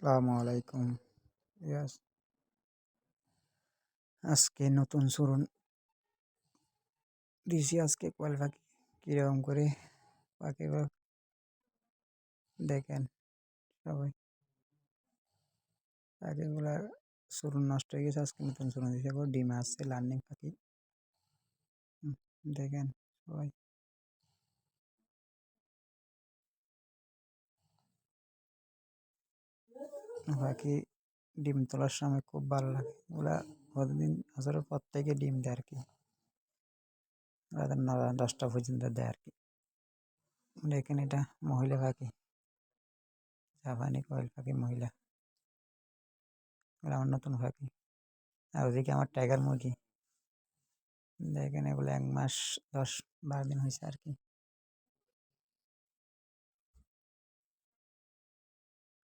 আসসালামু আলাইকুম। ইয়াস, আজকে নতুন শুরুন দিছি আজকে কোয়েল পাখি কিরকম করে পাখিগুলো দেখেন সবাই। পাখিগুলা শুরু নষ্ট হয়ে গেছে, আজকে নতুন শুরু দিছে। ডিমে আসছে লার্নিং পাখি। হুম, দেখেন সবাই। পাখি ডিম তোলার সময় খুব ভালো লাগে। ওরা প্রতিদিন আসরের পর থেকে ডিম দেয় আর কি, রাত 9-10টা পর্যন্ত দেয় আর কি। দেখেন এটা মহিলা পাখি, জাপানি কোয়েল পাখি মহিলা। এগুলো আমার নতুন পাখি। আর ওদিকে আমার টাইগার মুরগি। দেখেন এগুলো 1 মাস 10-12 দিন হয়েছে আর কি।